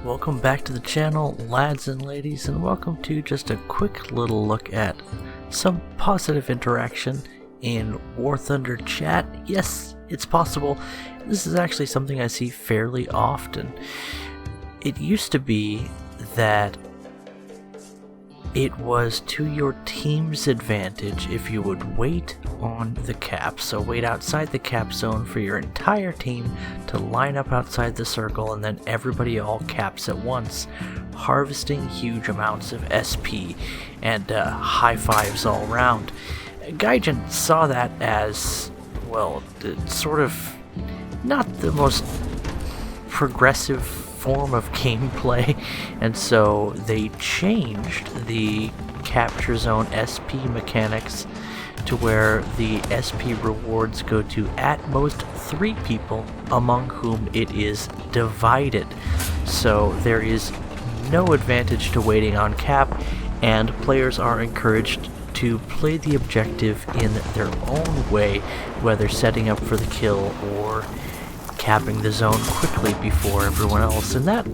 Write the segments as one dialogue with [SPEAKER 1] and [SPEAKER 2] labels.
[SPEAKER 1] Welcome back to the channel, lads and ladies, and welcome to just a quick little look at some positive interaction in War Thunder chat. Yes, it's possible. This is actually something I see fairly often. It used to be that it was to your team's advantage if you would wait on the cap, so wait outside the cap zone for your entire team to line up outside the circle, and then everybody all caps at once, harvesting huge amounts of SP and high fives all around. Gaijin saw that as, well, sort of not the most progressive form of gameplay, and so they changed the capture zone SP mechanics to where the SP rewards go to at most 3 people among whom it is divided. So there is no advantage to waiting on cap, and players are encouraged to play the objective in their own way, whether setting up for the kill or capping the zone quickly before everyone else. And that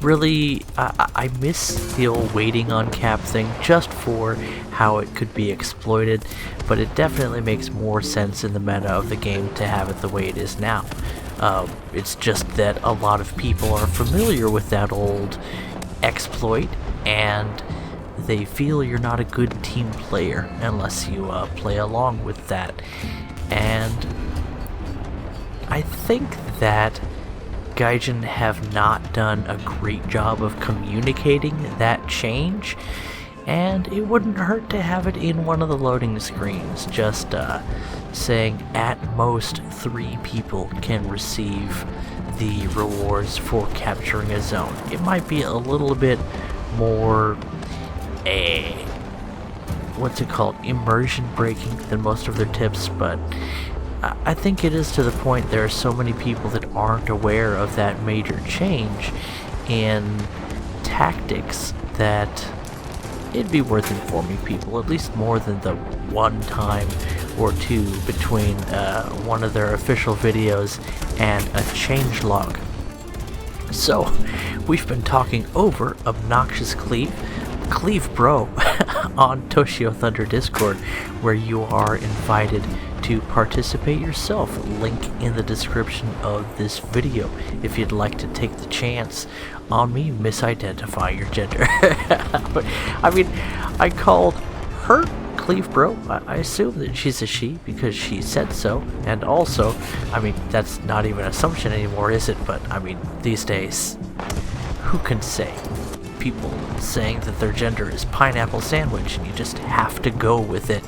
[SPEAKER 1] really, I miss the old waiting on cap thing just for how it could be exploited, but it definitely makes more sense in the meta of the game to have it the way it is now. It's just that a lot of people are familiar with that old exploit, and they feel you're not a good team player unless you play along with that. And I think that Gaijin have not done a great job of communicating that change, and it wouldn't hurt to have it in one of the loading screens, just saying at most 3 people can receive the rewards for capturing a zone. It might be a little bit more what's it called, immersion breaking than most of their tips, but I think it is to the point there are so many people that aren't aware of that major change in tactics that it'd be worth informing people, at least more than the one time or two between one of their official videos and a changelog. So, we've been talking over ObnoxiousCleve, Cleve Bro, on Toshio Thunder Discord, where you are invited to participate yourself. Link in the description of this video if you'd like to take the chance on me misidentifying your gender. But, I mean, I called her Cleve Bro. I assume that she's a she because she said so, and also, I mean, that's not even an assumption anymore, is it? But, I mean, these days, who can say? People saying that their gender is pineapple sandwich, and you just have to go with it.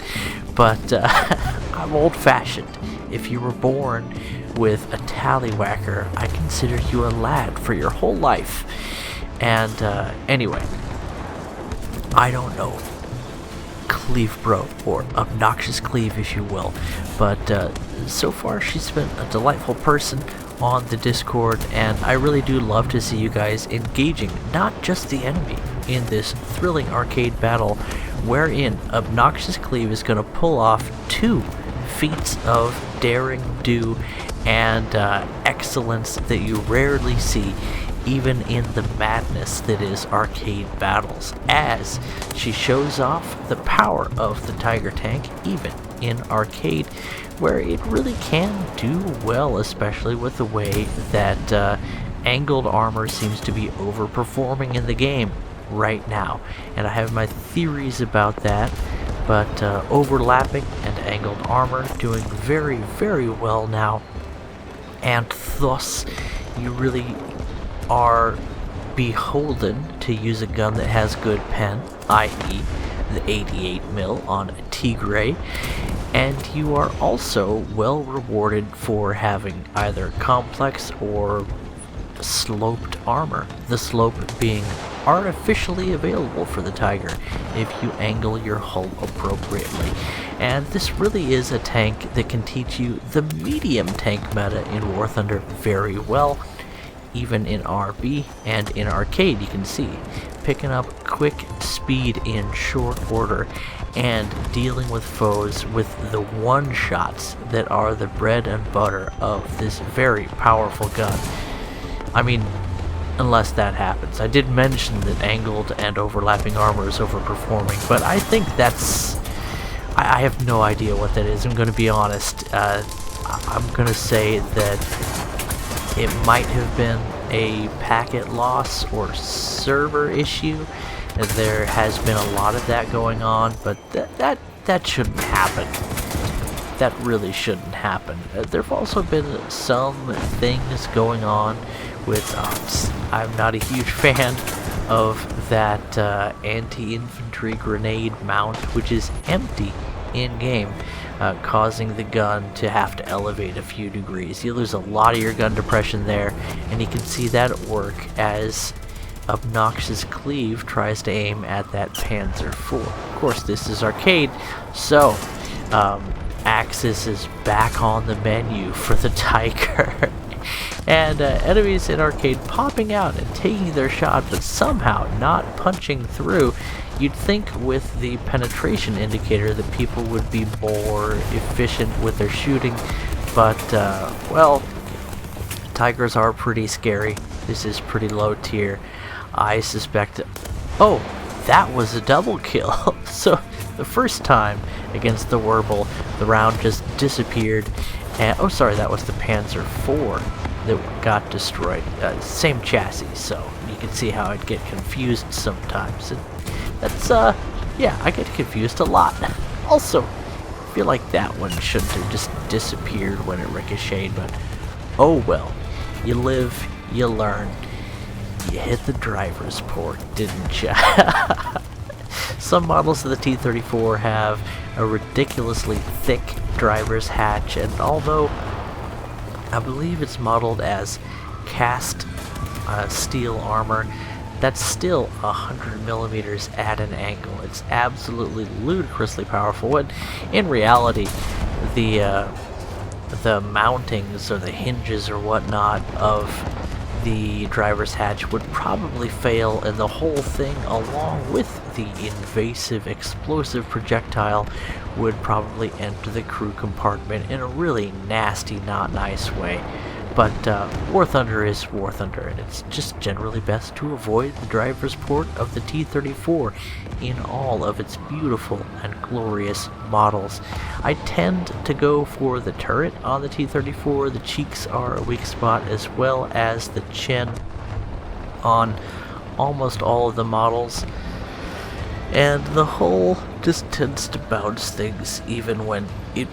[SPEAKER 1] But I'm old-fashioned. If you were born with a tallywhacker, I consider you a lad for your whole life. And anyway, I don't know Cleve Bro, or ObnoxiousCleve if you will, but so far she's been a delightful person on the Discord, and I really do love to see you guys engaging not just the enemy in this thrilling arcade battle wherein ObnoxiousCleve is going to pull off 2 feats of daring do and excellence that you rarely see even in the madness that is arcade battles, as she shows off the power of the Tiger Tank even in arcade, where it really can do well, especially with the way that angled armor seems to be overperforming in the game right now. And I have my theories about that, but overlapping and angled armor doing very, very well now, and thus you really are beholden to use a gun that has good pen, i.e. the 88mm on a Tigray, and you are also well rewarded for having either complex or sloped armor, the slope being artificially available for the Tiger if you angle your hull appropriately. And this really is a tank that can teach you the medium tank meta in War Thunder very well, even in RB and in arcade. You can see picking up quick speed in short order and dealing with foes with the one-shots that are the bread and butter of this very powerful gun. I mean, unless that happens. I did mention that angled and overlapping armor is overperforming, but I think that's... I have no idea what that is, I'm going to be honest. I'm going to say that it might have been a packet loss or server issue. There has been a lot of that going on, but that shouldn't happen. That really shouldn't happen. There have also been some things going on with... I'm not a huge fan of that anti-infantry grenade mount, which is empty in-game, causing the gun to have to elevate a few degrees. You lose a lot of your gun depression there, and you can see that at work as ObnoxiousCleve tries to aim at that Panzer IV. Of course, this is arcade, so Axis is back on the menu for the Tiger. And enemies in arcade popping out and taking their shot, but somehow not punching through. You'd think with the penetration indicator that people would be more efficient with their shooting, but, well, Tigers are pretty scary. This is pretty low tier. I suspect... Oh, that was a double kill. So, the first time against the wrpl, the round just disappeared. And, oh, sorry, that was the Panzer IV that got destroyed. Same chassis, so you can see how I'd get confused sometimes. And that's, yeah, I get confused a lot. Also, I feel like that one shouldn't have just disappeared when it ricocheted, but oh well. You live, you learn. You hit the driver's port, didn't ya? Some models of the T-34 have a ridiculously thick driver's hatch, and although I believe it's modeled as cast steel armor, that's still 100 millimeters at an angle. It's absolutely ludicrously powerful, when in reality the mountings or the hinges or whatnot of the driver's hatch would probably fail, and the whole thing, along with the invasive explosive projectile, would probably enter the crew compartment in a really nasty, not nice way. But War Thunder is War Thunder, and it's just generally best to avoid the driver's port of the T-34 in all of its beautiful and glorious models. I tend to go for the turret on the T-34. The cheeks are a weak spot, as well as the chin on almost all of the models. And the hull just tends to bounce things even when it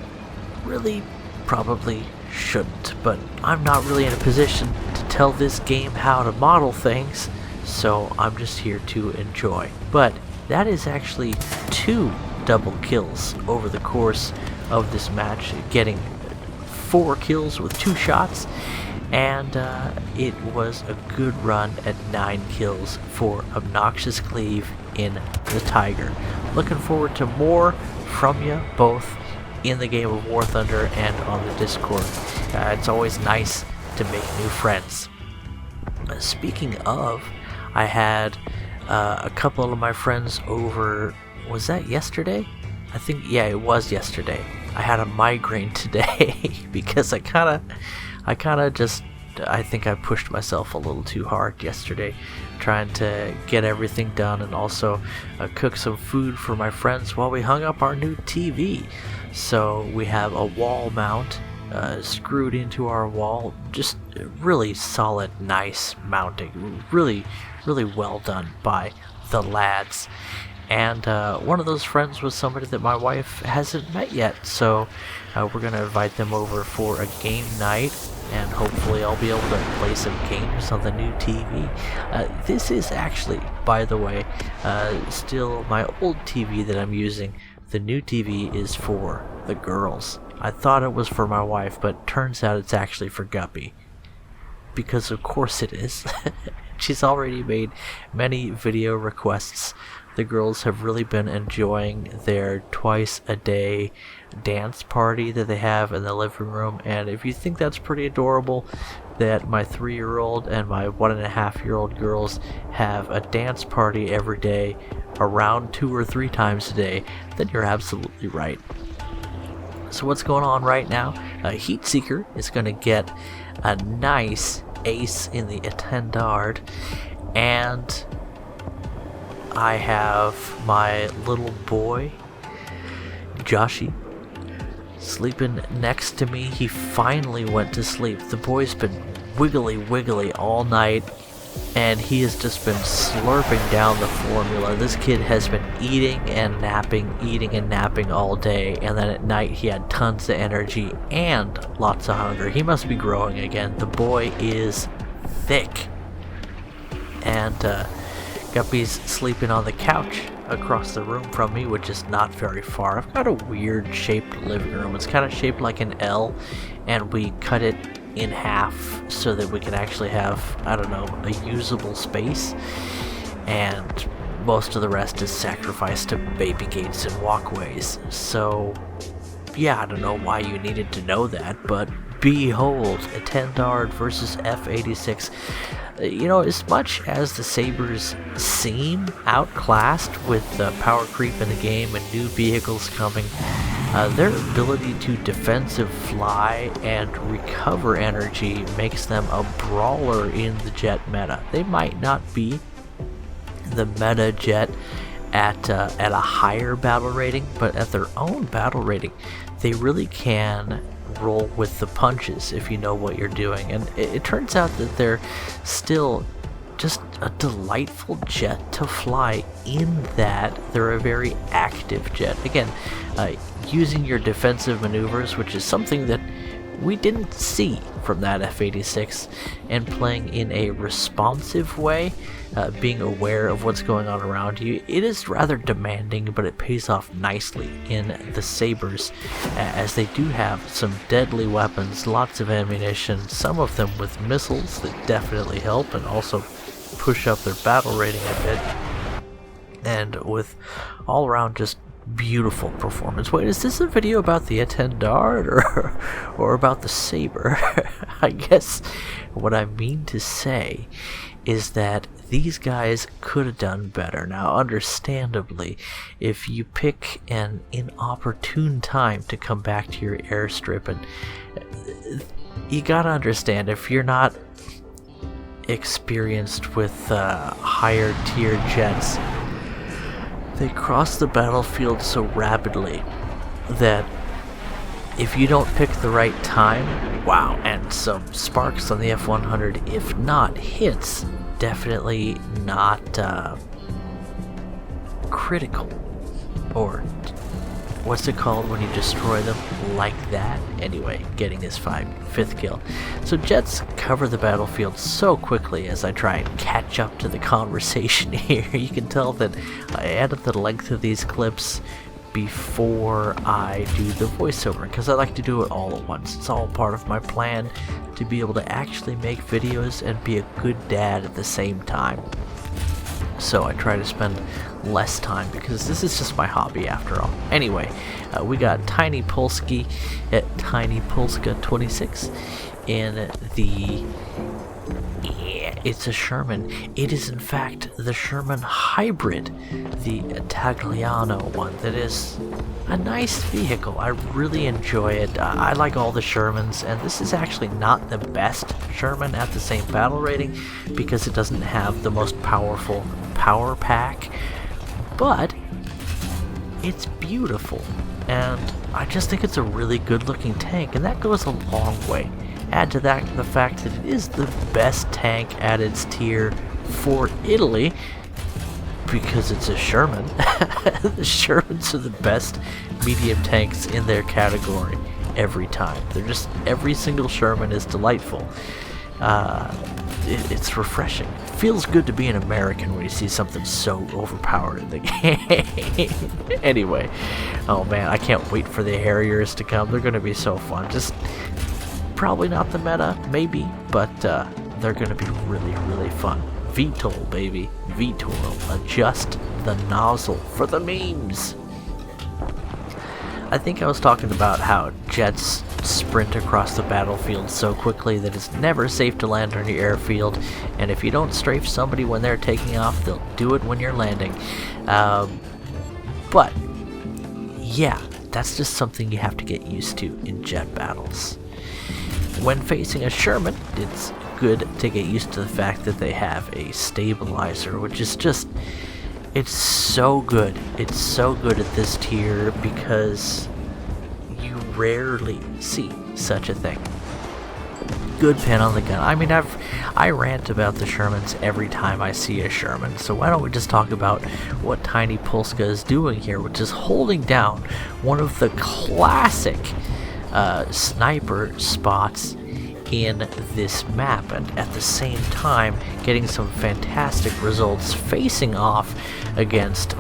[SPEAKER 1] really probably shouldn't, but I'm not really in a position to tell this game how to model things, so I'm just here to enjoy. But that is actually 2 double kills over the course of this match, getting 4 kills with 2 shots, and it was a good run at 9 kills for ObnoxiousCleve in the Tiger. Looking forward to more from you both in the game of War Thunder and on the Discord. It's always nice to make new friends. Speaking of, I had a couple of my friends over, was that yesterday? I think, yeah, it was yesterday. I had a migraine today because I think I pushed myself a little too hard yesterday trying to get everything done, and also cook some food for my friends while we hung up our new TV. So we have a wall mount screwed into our wall, just really solid, nice mounting, really well done by the lads. And one of those friends was somebody that my wife hasn't met yet, so we're gonna invite them over for a game night, and hopefully I'll be able to play some games on the new TV. This is actually, by the way, still my old TV that I'm using. The new TV is for the girls. I thought it was for my wife, but turns out it's actually for Guppy. Because of course it is. She's already made many video requests. The girls have really been enjoying their twice-a-day dance party that they have in the living room, and if you think that's pretty adorable that my 3-year-old and my 1.5-year-old girls have a dance party every day around 2 or 3 times a day, then you're absolutely right. So what's going on right now? HEATSEEKR is going to get a nice ace in the attendard, and I have my little boy, Joshy, sleeping next to me. He finally went to sleep. The boy's been wiggly all night, and he has just been slurping down the formula. This kid has been eating and napping all day, and then at night he had tons of energy and lots of hunger. He must be growing again. The boy is thick. And Guppy's sleeping on the couch across the room from me, which is not very far. I've got a weird shaped living room. It's kind of shaped like an L, and we cut it in half so that we can actually have, I don't know, a usable space, and most of the rest is sacrificed to baby gates and walkways. So yeah, I don't know why you needed to know that, but behold, Attendard versus F86. You know, as much as the Sabres seem outclassed with power creep in the game and new vehicles coming, their ability to defensive fly and recover energy makes them a brawler in the jet meta. They might not be the meta jet at a higher battle rating, but at their own battle rating, they really can roll with the punches if you know what you're doing. And it turns out that they're still just a delightful jet to fly, in that they're a very active jet. Again, using your defensive maneuvers, which is something that we didn't see from that F86, and playing in a responsive way, being aware of what's going on around you. It is rather demanding, but it pays off nicely in the Sabres, as they do have some deadly weapons, lots of ammunition, some of them with missiles that definitely help and also push up their battle rating a bit, and with all around just beautiful performance. Wait, is this a video about the Attendard or about the Sabre? I guess what I mean to say is that these guys could have done better. Now, understandably, if you pick an inopportune time to come back to your airstrip, and you gotta understand, if you're not experienced with higher tier jets, they cross the battlefield so rapidly that if you don't pick the right time, wow, and some sparks on the F100, if not hits, definitely not critical, or what's it called when you destroy them like that? Anyway, getting his fifth kill. So jets cover the battlefield so quickly. As I try and catch up to the conversation here, you can tell that I added the length of these clips before I do the voiceover, because I like to do it all at once. It's all part of my plan to be able to actually make videos and be a good dad at the same time. So I try to spend less time, because this is just my hobby after all. Anyway, we got TinyPolski at TinyPolska26 in the... it's a Sherman. It is in fact the Sherman Hybrid, the Tagliano one. That is a nice vehicle. I really enjoy it. I like all the Shermans, and this is actually not the best Sherman at the same battle rating, because it doesn't have the most powerful power pack, but it's beautiful, and I just think it's a really good looking tank, and that goes a long way. Add to that the fact that it is the best tank at its tier for Italy, because it's a Sherman. The Shermans are the best medium tanks in their category every time. They're just, every single Sherman is delightful. It's refreshing. It feels good to be an American when you see something so overpowered in the game. Anyway, oh man, I can't wait for the Harriers to come. They're going to be so fun. Just probably not the meta, maybe, but they're going to be really, really fun. VTOL, baby. VTOL. Adjust the nozzle for the memes. I think I was talking about how jets sprint across the battlefield so quickly that it's never safe to land on your airfield, and if you don't strafe somebody when they're taking off, they'll do it when you're landing. But yeah, that's just something you have to get used to in jet battles. When facing a Sherman, it's good to get used to the fact that they have a stabilizer, which is just, it's so good. It's so good at this tier because you rarely see such a thing. Good pin on the gun. I mean, I rant about the Shermans every time I see a Sherman, so why don't we just talk about what TinyPolska is doing here, which is holding down one of the classic sniper spots in this map, and at the same time getting some fantastic results facing off against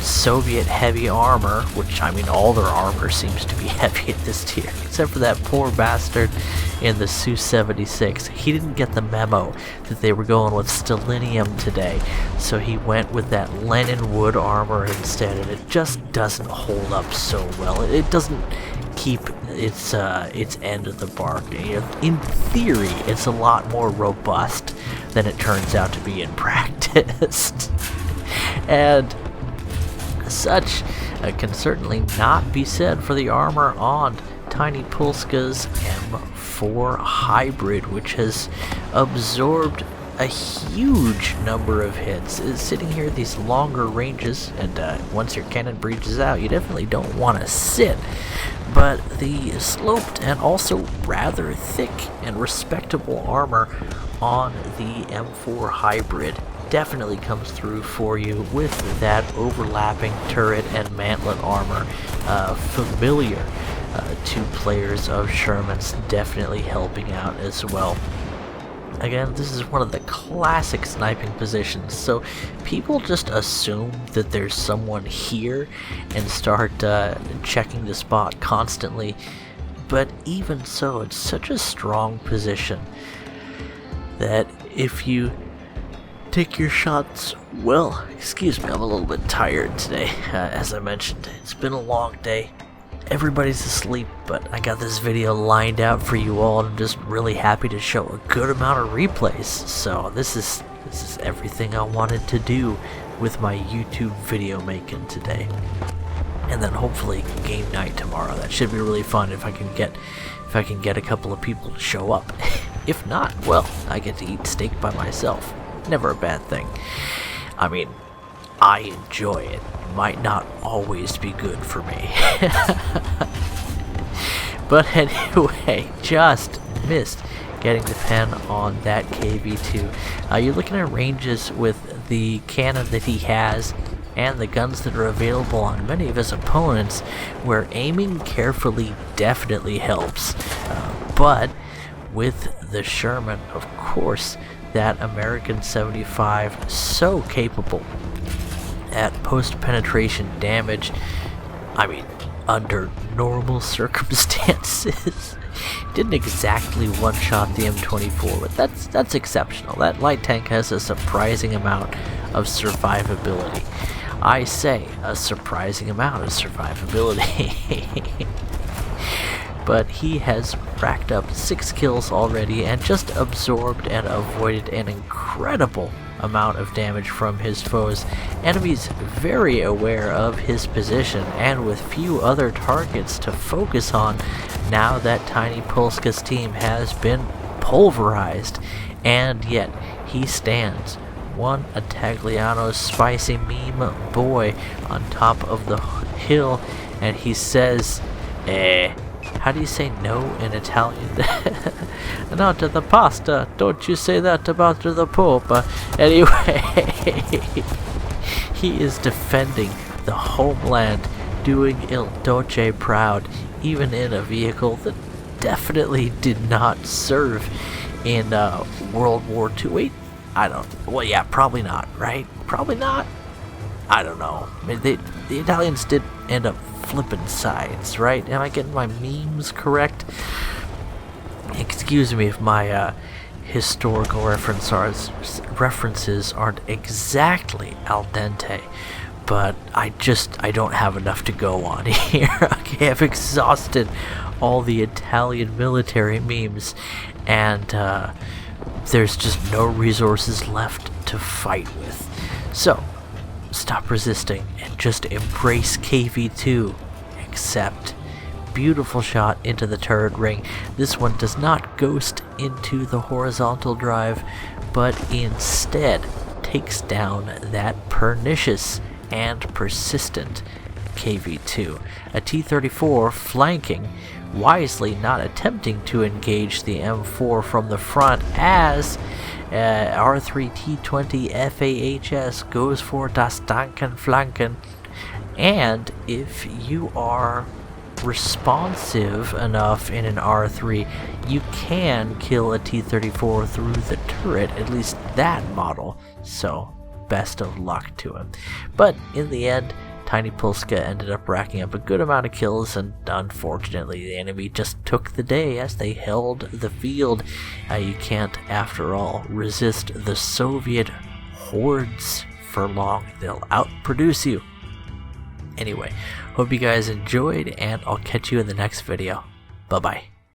[SPEAKER 1] Soviet heavy armor, which, I mean, all their armor seems to be heavy at this tier, except for that poor bastard in the Su-76. He didn't get the memo that they were going with Stalinium today, so he went with that Lenin wood armor instead, and it just doesn't hold up so well. It doesn't keep its end of the bargain. You know, in theory, it's a lot more robust than it turns out to be in practice. And such can certainly not be said for the armor on TinyPolska's M4 Hybrid, which has absorbed a huge number of hits. It's sitting here at these longer ranges, and once your cannon breaches out, you definitely don't want to sit. But the sloped and also rather thick and respectable armor on the M4 Hybrid definitely comes through for you with that overlapping turret and mantlet armor, familiar to players of Sherman's, definitely helping out as well. Again, this is one of the classic sniping positions, so people just assume that there's someone here and start checking the spot constantly, but even so, it's such a strong position that if you take your shots well. Excuse me, I'm a little bit tired today. As I mentioned, it's been a long day. Everybody's asleep, but I got this video lined out for you all, and I'm just really happy to show a good amount of replays. So this is everything I wanted to do with my YouTube video making today. And then hopefully game night tomorrow. That should be really fun if I can get a couple of people to show up. If not, well, I get to eat steak by myself. Never a bad thing. I mean, I enjoy it. Might not always be good for me. But anyway, just missed getting the pen on that KV2. You're looking at ranges with the cannon that he has and the guns that are available on many of his opponents, where aiming carefully definitely helps. But with the Sherman, of course, that American 75, so capable at post-penetration damage. I mean, under normal circumstances. Didn't exactly one-shot the M24, but that's exceptional. That light tank has a surprising amount of survivability. I say a surprising amount of survivability. But he has racked up 6 kills already and just absorbed and avoided an incredible amount of damage from his foes. Enemies very aware of his position and with few other targets to focus on now that TinyPolska's team has been pulverized, and yet he stands one Itagliano spicy meme boy on top of the hill, and he says, how do you say no in Italian? Not to the pasta. Don't you say that about the Pope. Anyway, he is defending the homeland, doing Il Duce proud, even in a vehicle that definitely did not serve in World War II. Wait, I don't. Well, yeah, probably not, right? Probably not. I don't know. I mean, the Italians did end up flipping sides, right? Am I getting my memes correct? Excuse me if my historical references aren't exactly al dente, but I don't have enough to go on here. Okay, I've exhausted all the Italian military memes, and there's just no resources left to fight with. So, stop resisting and just embrace KV2. Accept beautiful shot into the turret ring. This one does not ghost into the horizontal drive, but instead takes down that pernicious and persistent KV-2. A T-34 flanking, wisely not attempting to engage the M4 from the front as R3T20 FAHS goes for das Danken flanken. And if you are responsive enough in an R3, you can kill a T-34 through the turret, at least that model, so best of luck to him. But in the end, TinyPolska ended up racking up a good amount of kills, and unfortunately the enemy just took the day as they held the field. You can't, after all, resist the Soviet hordes for long. They'll outproduce you. Anyway, hope you guys enjoyed, and I'll catch you in the next video. Bye-bye.